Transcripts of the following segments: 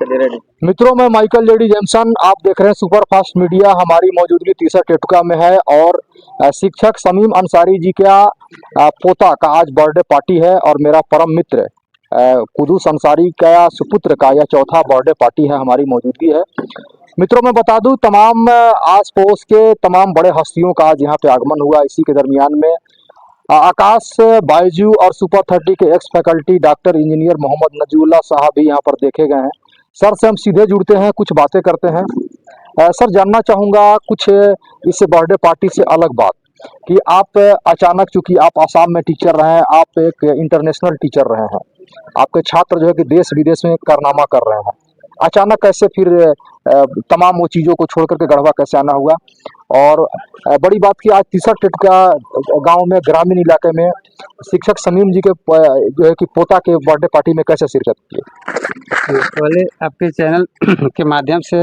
चलिए रेडी। मित्रों, मैं माइकल लेडी जेमसन, आप देख रहे हैं सुपर फास्ट मीडिया। हमारी मौजूदगी तीसरा टेटुका में है और शिक्षक शमीम अंसारी जी का पोता का आज बर्थडे पार्टी है और मेरा परम मित्र कुदूस अंसारी का सुपुत्र का यह चौथा बर्थडे पार्टी है, हमारी मौजूदगी है। मित्रों, मैं बता दूं, तमाम आस पड़ोस के तमाम बड़े हस्तियों का आज यहाँ पे आगमन हुआ। इसी के दरमियान में आकाश बायजू और सुपर 30 के ex faculty doctor engineer Mohammad Najiullah साहब भी यहाँ पर देखे गए हैं। सर से हम सीधे जुड़ते हैं, कुछ बातें करते हैं। सर, जानना चाहूँगा कुछ इस बर्थडे पार्टी से अलग बात कि आप अचानक, चूंकि आप आसाम में टीचर रहे हैं, आप एक इंटरनेशनल टीचर रहे हैं, आपके छात्र जो है कि देश विदेश में कारनामा कर रहे हैं, अचानक कैसे फिर तमाम वो चीज़ों को छोड़ करके गढ़वा कैसे आना हुआ? और बड़ी बात की, आज तीसरा टेटुका गांव में ग्रामीण इलाके में शिक्षक शमीम जी के जो है कि पोता के बर्थडे पार्टी में कैसे शिरकत किए? पहले आपके चैनल के माध्यम से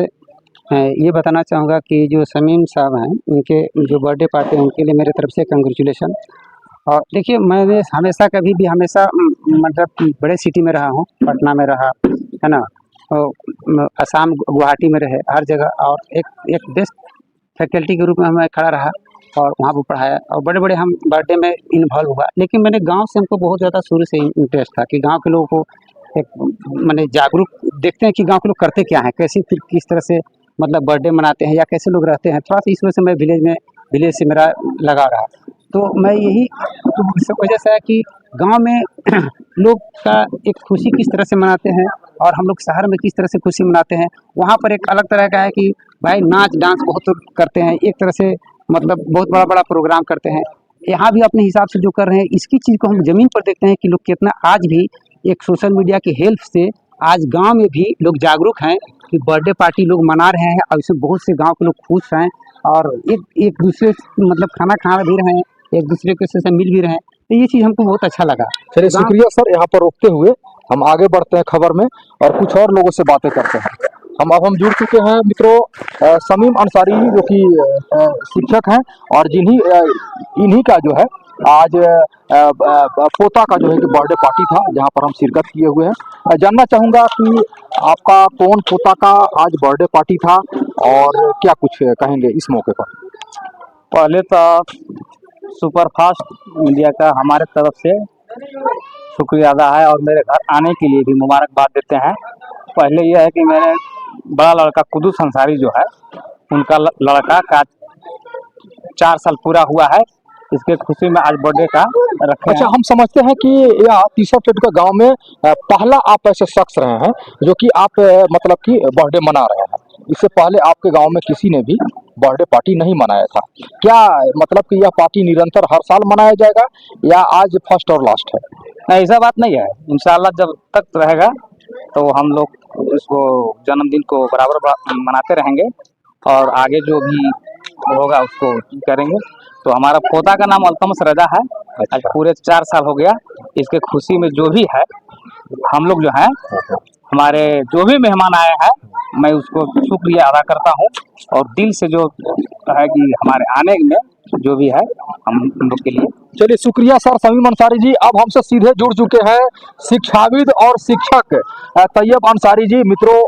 ये बताना चाहूँगा कि जो शमीम साहब हैं, उनके जो बर्थडे पार्टी है, उनके लिए मेरे तरफ से कंग्रेचुलेशन। और देखिए, मैंने हमेशा कभी भी हमेशा मतलब बड़े सिटी में रहा हूँ, पटना में रहा है ना, असम गुवाहाटी में रहे, हर जगह, और एक बेस्ट फैकल्टी के रूप में मैं खड़ा रहा और वहाँ पर पढ़ाया और बड़े बड़े हम बर्थडे में इन्वॉल्व हुआ। लेकिन मैंने गांव से, हमको बहुत ज़्यादा शुरू से इंटरेस्ट था कि गांव के लोगों को एक मैंने जागरूक देखते हैं कि गांव के लोग करते क्या हैं, कैसे किस तरह से मतलब बर्थडे मनाते हैं या कैसे लोग रहते हैं। थोड़ा सा इस वजह से मैं विलेज से मेरा लगा रहा। तो मैं यही तो इस वजह से है कि गांव में लोग का एक खुशी किस तरह से मनाते हैं और हम लोग शहर में किस तरह से खुशी मनाते हैं। वहाँ पर एक अलग तरह का है कि भाई नाच डांस बहुत करते हैं, एक तरह से मतलब बहुत बड़ा बड़ा प्रोग्राम करते हैं। यहाँ भी अपने हिसाब से जो कर रहे हैं, इसकी चीज़ को हम ज़मीन पर देखते हैं कि लोग कितना आज भी एक सोशल मीडिया की हेल्प से आज गांव में भी लोग जागरूक हैं कि बर्थडे पार्टी लोग मना रहे हैं और इसमें बहुत से गांव के लोग खुश हैं और एक दूसरे मतलब खाना खा भी रहे हैं, एक दूसरे के से मिल भी रहे हैं। तो ये चीज़ हमको बहुत अच्छा लगा। चलिए, शुक्रिया सर। यहाँ पर रोकते हुए हम आगे बढ़ते हैं खबर में और कुछ और लोगों से बातें करते हैं। हम जुड़ चुके हैं मित्रों शमीम अंसारी, जो कि शिक्षक हैं और इन्हीं का जो है आज पोता का जो है कि बर्थडे पार्टी था, जहाँ पर हम शिरकत किए हुए हैं। जानना चाहूँगा कि आपका कौन पोता का आज बर्थडे पार्टी था और क्या कुछ कहेंगे इस मौके पर? पहले तो सुपर फास्ट मीडिया का हमारे तरफ से शुक्रिया अदा है और मेरे घर आने के लिए भी मुबारकबाद देते हैं। पहले यह है कि मेरे बड़ा लड़का कुदूस अंसारी जो है, उनका लड़का का 4 साल पूरा हुआ है, इसके खुशी में आज बर्थडे का रखे। अच्छा, हम समझते हैं कि यह तीसरा टेटुका गांव में पहला आप ऐसे शख्स रहे हैं जो कि आप मतलब कि बर्थडे मना रहे हैं। इससे पहले आपके गांव में किसी ने भी बर्थडे पार्टी नहीं मनाया था। क्या मतलब कि यह पार्टी निरंतर हर साल मनाया जाएगा या आज फर्स्ट और लास्ट है? नहीं, ऐसा बात नहीं है। इंशाल्लाह जब तक रहेगा तो हम लोग इसको जन्मदिन को बराबर मनाते रहेंगे और आगे जो भी होगा उसको करेंगे। तो हमारा पोता का नाम अल्तमस रजा है। आज पूरे 4 साल हो गया। इसके खुशी में जो भी है, हम लोग जो है, हमारे जो भी मेहमान आए हैं, मैं उसको शुक्रिया अदा करता हूँ और दिल से जो है कि हमारे आने में जो भी है हम लोग के लिए। चलिए, शुक्रिया सर शमीम अंसारी जी। अब हमसे सीधे जुड़ चुके हैं शिक्षाविद और शिक्षक तैयब अंसारी जी। मित्रों,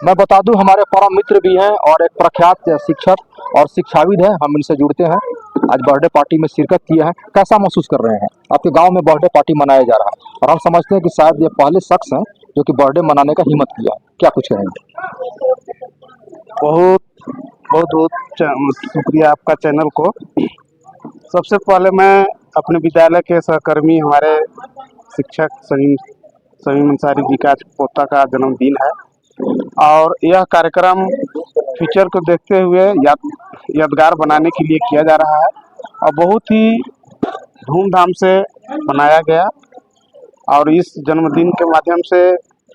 मैं बता दूं, हमारे परम मित्र भी हैं और एक प्रख्यात शिक्षक और शिक्षाविद हैं। हम इनसे जुड़ते हैं। आज बर्थडे पार्टी में शिरकत किया है, कैसा महसूस कर रहे हैं? आपके गांव में बर्थडे पार्टी मनाया जा रहा है और हम समझते हैं कि शायद ये पहले शख्स हैं जो कि बर्थडे मनाने का हिम्मत किया है। क्या कुछ कहेंगे? बहुत बहुत बहुत शुक्रिया आपका चैनल को। सबसे पहले मैं अपने विद्यालय के सहकर्मी, हमारे शिक्षक शमीम अंसारी जी का पोता का जन्मदिन है और यह कार्यक्रम फ्यूचर को देखते हुए यादगार बनाने के लिए किया जा रहा है और बहुत ही धूमधाम से मनाया गया। और इस जन्मदिन के माध्यम से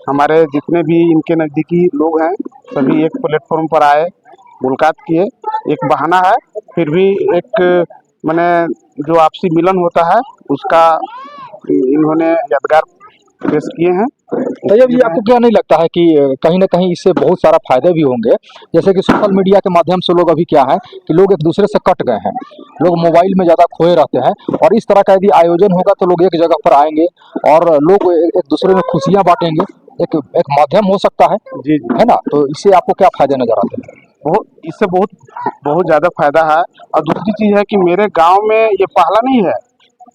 हमारे जितने भी इनके नज़दीकी लोग हैं, सभी एक प्लेटफॉर्म पर आए, मुलाकात किए। एक बहाना है, फिर भी एक मैंने जो आपसी मिलन होता है उसका इन्होंने यादगार पेश किए हैं। तैयब जी, आपको क्या नहीं लगता है कि कहीं ना कहीं इससे बहुत सारा फायदे भी होंगे? जैसे कि सोशल मीडिया के माध्यम से लोग अभी क्या है कि लोग एक दूसरे से कट गए हैं, लोग मोबाइल में ज़्यादा खोए रहते हैं और इस तरह का यदि आयोजन होगा तो लोग एक जगह पर आएंगे और लोग एक दूसरे में खुशियाँ बांटेंगे एक एक माध्यम हो सकता है जी जी। है ना? तो इससे आपको क्या फायदे नजर आते हैं? इससे बहुत बहुत ज़्यादा फायदा है। और दूसरी चीज़ है कि मेरे गांव में ये पहला नहीं है,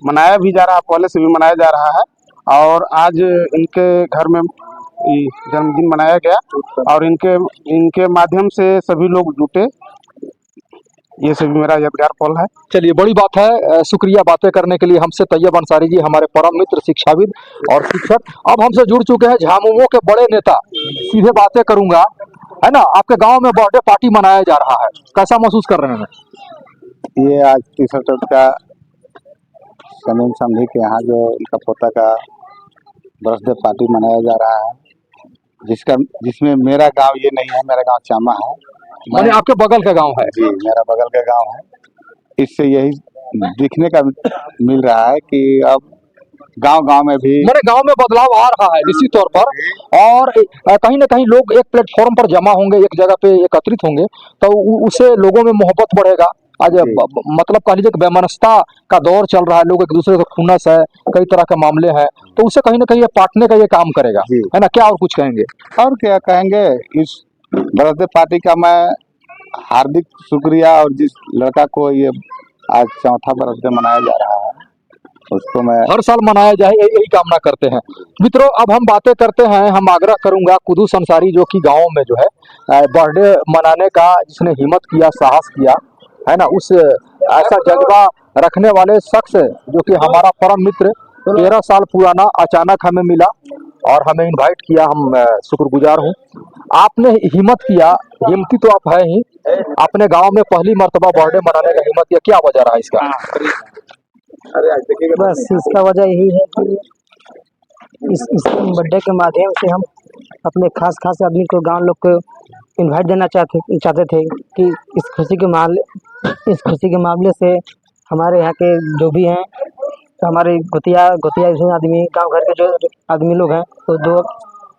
मनाया भी जा रहा है, पहले से भी मनाया जा रहा है। और आज इनके घर में जन्मदिन मनाया गया और इनके इनके माध्यम से सभी लोग जुटे। ये सभी मेरा यादगार पल है। चलिए, बड़ी बात है। शुक्रिया बातें करने के लिए हमसे तैयब अंसारी जी, हमारे परम मित्र, शिक्षाविद और शिक्षक। अब हमसे जुड़ चुके हैं झामुमो के बड़े नेता। सीधे बातें करूंगा, है ना? आपके गांव में बर्थडे पार्टी मनाया जा रहा है, कैसा महसूस कर रहे हैं? ये आज तीसरा टोटका समीम समधी के यहाँ जो उनका पोता का बर्थडे पार्टी मनाया जा रहा है, जिसमें मेरा गांव ये नहीं है, मेरा गांव चामा है। माने आपके बगल का गांव है? जी, मेरा बगल का गांव है। इससे यही दिखने का मिल रहा है कि अब गांव-गांव में भी मेरे गांव में बदलाव आ रहा है निश्चित तौर पर। और कहीं ना कहीं लोग एक प्लेटफॉर्म पर जमा होंगे, एक जगह पे एकत्रित होंगे, तो उससे लोगों में मोहब्बत बढ़ेगा। आज मतलब कह लीजिए कि वैमनस्यता का दौर चल रहा है, लोग एक दूसरे से खुन्नस है, कई तरह के मामले हैं, तो उससे कहीं ना कहीं ये पाटने का ये काम करेगा, जी। है ना? क्या और कुछ कहेंगे? और क्या कहेंगे, इस बर्थडे पार्टी का मैं हार्दिक शुक्रिया। और जिस लड़का को ये आज चौथा बर्थडे मनाया जा रहा है, उसको मैं हर साल मनाया जाए, यही कामना करते हैं। मित्रों, अब हम बातें करते हैं। हम आग्रह करूंगा कुदूस अंसारी, जो कि गाँव में जो है बर्थडे मनाने का जिसने हिम्मत किया, साहस किया, है ना, उस ऐसा जज्बा रखने वाले शख्स, जो कि हमारा परम मित्र 13 साल पुराना, अचानक हमें मिला और हमें इनवाइट किया। हम शुक्रगुजार हूँ। आपने हिम्मत किया, हिम्मती तो आप है ही, अपने गांव में पहली मर्तबा बर्थडे मनाने का हिम्मत किया, क्या वजह रहा इसका? बस इसका वजह यही है कि इस बर्थडे के माध्यम से हम अपने खास आदमी को, गांव लोग को इनवाइट देना चाहते थे कि इस खुशी के मामले से हमारे यहाँ के जो भी हैं, तो हमारे गोतिया जो आदमी, गांव घर के जो आदमी लोग हैं, तो दो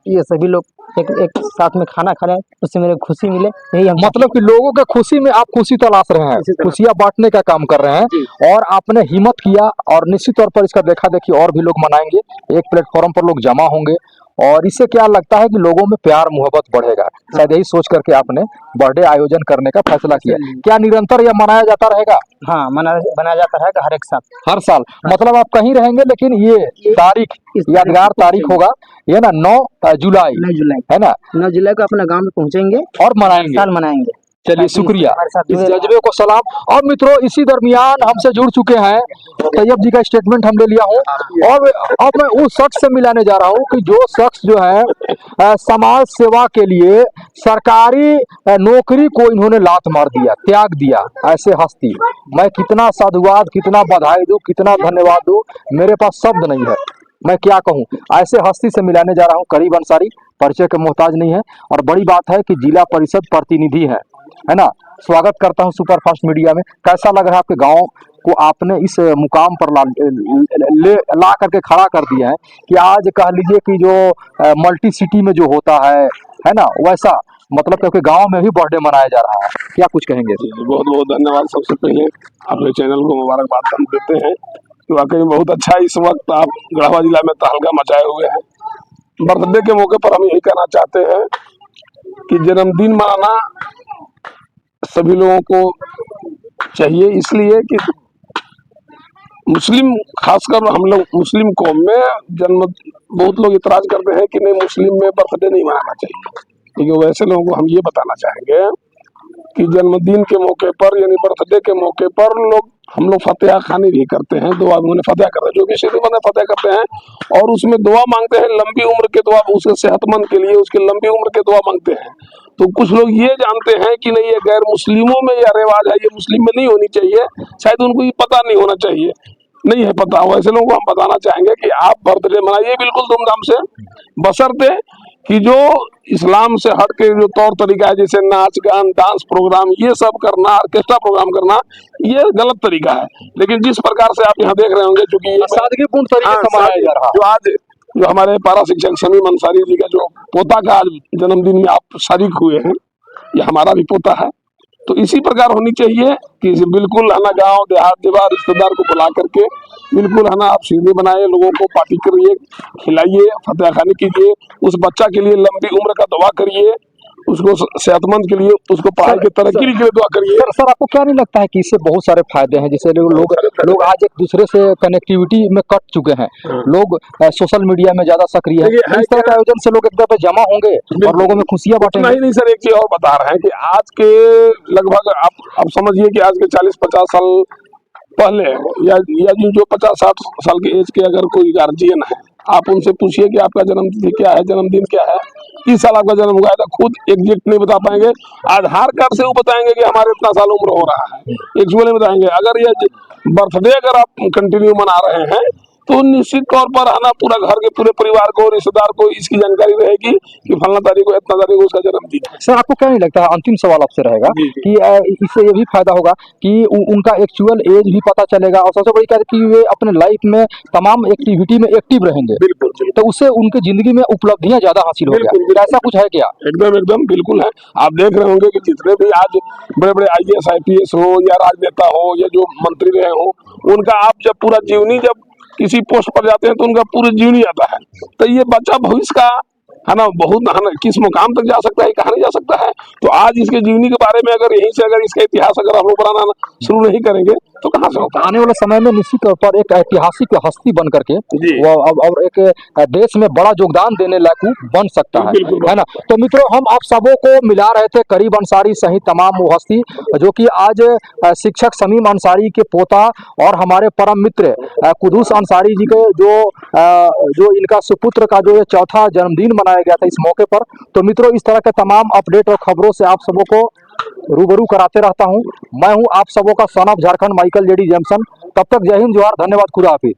ये सभी लोग एक साथ में खाना खा रहे हैं, उससे मेरे खुशी मिले। यही हम मतलब कि लोगों के खुशी में आप खुशी तलाश रहे हैं, खुशियां बांटने का काम कर रहे हैं, और आपने हिम्मत किया। और निश्चित तौर पर इसका देखा देखी और भी लोग मनाएंगे, एक प्लेटफॉर्म पर लोग जमा होंगे, और इससे क्या लगता है कि लोगों में प्यार मोहब्बत बढ़ेगा। शायद यही सोच करके आपने बर्थडे आयोजन करने का फैसला किया। क्या निरंतर यह मनाया जाता रहेगा? हाँ, बनाया जाता है हर एक साल। हर साल? मतलब आप कहीं रहेंगे, लेकिन ये तारीख यादगार तारीख होगा, ये ना 9 जुलाई, 9 जुलाई, है ना? 9 जुलाई को अपने गांव में पहुंचेंगे और मनाएंगे, साल मनाएंगे। चलिए, शुक्रिया, इस जज्बे को सलाम। और मित्रों, इसी दरमियान हमसे जुड़ चुके हैं, तैयब जी का स्टेटमेंट हम ले लिया हूँ, और अब मैं उस शख्स से मिलाने जा रहा हूँ कि जो शख्स जो है समाज सेवा के लिए सरकारी नौकरी को इन्होंने लात मार दिया, त्याग दिया। ऐसे हस्ती, मैं कितना साधुवाद, कितना बधाई दूं, कितना धन्यवाद दूं, मेरे पास शब्द नहीं है, मैं क्या कहूं। ऐसे हस्ती से मिलाने जा रहा हूं। करीब अंसारी परिचय के मोहताज नहीं है, और बड़ी बात है कि जिला परिषद प्रतिनिधि है ना? स्वागत करता हूं सुपरफास्ट मीडिया में। कैसा लग रहा है आपके गांव को आपने इस मुकाम पर ला करके खड़ा कर दिया है कि आज कह लीजिए कि जो मल्टी सिटी में जो होता है ना, वैसा मतलब क्योंकि गांव में भी बर्थडे मनाया जा रहा है, क्या कुछ कहेंगे? बहुत बहुत धन्यवाद। सबसे पहले आपके चैनल को मुबारकबाद हम देते हैं कि वाकई बहुत अच्छा इस वक्त आप गढ़वा जिला में तहलका मचाए हुए हैं। बर्थडे के मौके पर हम यही कहना चाहते हैं कि जन्मदिन मनाना सभी लोगों को चाहिए, इसलिए कि मुस्लिम, खासकर हम लोग मुस्लिम कौम में बहुत लोग इतराज करते हैं कि नहीं, मुस्लिम में बर्थडे नहीं मनाना चाहिए। लेकिन वैसे लोगों को हम ये बताना चाहेंगे कि जन्मदिन के मौके पर, यानी बर्थडे के मौके पर हम लोग फतेहा खानी भी करते हैं, दुआ भी उन्हें फतेहा करते हैं, जो भी शरीफ बने फतेहा करते हैं, और उसमें दुआ मांगते हैं लंबी उम्र के दुआ, उसके सेहतमंद के लिए उसकी लंबी उम्र के दुआ मांगते हैं। तो कुछ लोग ये जानते हैं कि नहीं, ये गैर मुस्लिमों में यह रिवाज है, ये मुस्लिम में नहीं होनी चाहिए, शायद उनको ये पता नहीं होना चाहिए, नहीं है पता। वैसे लोगों को हम बताना चाहेंगे कि आप बर्थडे मनाइए बिल्कुल धूमधाम से, बशर्ते कि जो इस्लाम से हट के जो तौर तरीका है, जैसे नाच गान, डांस प्रोग्राम, ये सब करना, ऑर्केस्ट्रा प्रोग्राम करना, ये गलत तरीका है। लेकिन जिस प्रकार से आप यहाँ देख रहे होंगे, चूंकि सादगीपूर्ण तरीके से मनाया जा रहा है, जो हमारे पारा शिक्षक समीम अंसारी जी का जो पोता का आज जन्मदिन में आप शरीक हुए हैं, ये हमारा भी पोता है, तो इसी प्रकार होनी चाहिए कि बिल्कुल है ना, गांव देहात दीवार रिश्तेदार को बुला करके बिल्कुल है ना, आप सीढ़ी बनाए, लोगों को पार्टी करिए, खिलाइए, फतेह खानी कीजिए, उस बच्चा के लिए लंबी उम्र का दुआ करिए, उसको सेहतमंद के लिए, उसको पढ़ाई की तरक्की के लिए दुआ करिए। सर आपको क्या नहीं लगता है कि इससे बहुत सारे फायदे हैं? जैसे लोग आज एक दूसरे से कनेक्टिविटी में कट चुके हैं, लोग सोशल मीडिया में ज्यादा सक्रिय है, इस तरह के आयोजन से लोग एक जगह पे जमा होंगे और लोगों में खुशियां बांटेंगे। नहीं सर, एक चीज और बता रहे हैं कि आज के लगभग आप समझिए कि आज के 40-50 साल पहले या जो 50-60 साल के एज के अगर कोई गार्जियन है, आप उनसे पूछिए कि आपका जन्मतिथि क्या है, जन्मदिन क्या है, किस साल आपका जन्म हुआ है, तो खुद एग्जैक्ट नहीं बता पाएंगे। आधार कार्ड से वो बताएंगे कि हमारे इतना साल उम्र हो रहा है, एक्चुअली बताएंगे। अगर ये बर्थडे अगर आप कंटिन्यू मना रहे हैं तो निश्चित तौर पर है ना, पूरा घर के पूरे परिवार को, रिश्तेदार को इसकी जानकारी रहेगी कि फलना तारीख को, इतना तारीख को उसका जन्मदिन है। सर आपको क्या नहीं लगता है, अंतिम सवाल आपसे रहेगा कि इससे ये भी फायदा होगा कि उनका एक्चुअल एज भी पता चलेगा, और सबसे बड़ी बात कि वे अपने लाइफ में तमाम एक्टिविटी में एक्टिव रहेंगे, बिल्कुल। तो उससे उनकी जिंदगी में उपलब्धियां ज्यादा हासिल हो गया। ऐसा कुछ है क्या? एकदम बिल्कुल है। आप देख रहे होंगे कि जितने भी आज बड़े बड़े IAS IPS हो या राजनेता हो या जो मंत्री रहे हो, उनका आप जब पूरा जीवनी जब किसी पोस्ट पर जाते हैं तो उनका पूरा जीवनी आता है। तो ये बच्चा भविष्य का है ना, बहुत है ना, किस मुकाम तक जा सकता है, कहाँ नहीं जा सकता है। तो आज इसके जीवनी के बारे में अगर यहीं से अगर इसका इतिहास अगर हम लोग बनाना शुरू नहीं करेंगे तो कहाँ से होगा। आने वाले समय में निश्चित तौर पर एक ऐतिहासिक हस्ती बन करके वो और एक देश में बड़ा योगदान देने लायक बन सकता है ना। तो मित्रों, हम आप सबों को मिला रहे थे करीब अंसारी सहित तमाम वो हस्ती जो कि आज शिक्षक शमीम अंसारी के पोता और हमारे परम मित्र कुदूस अंसारी जी के जो इनका सुपुत्र का जो ये चौथा जन्मदिन मनाया गया था इस मौके पर। तो मित्रों, इस तरह के तमाम अपडेट और खबरों से आप सबों को रूबरू कराते रहता हूं। मैं हूं आप सबों का son of Jharkhand Michael JD Jameson. तब तक जय हिंद, जोहार, धन्यवाद, खुदा हाफिज।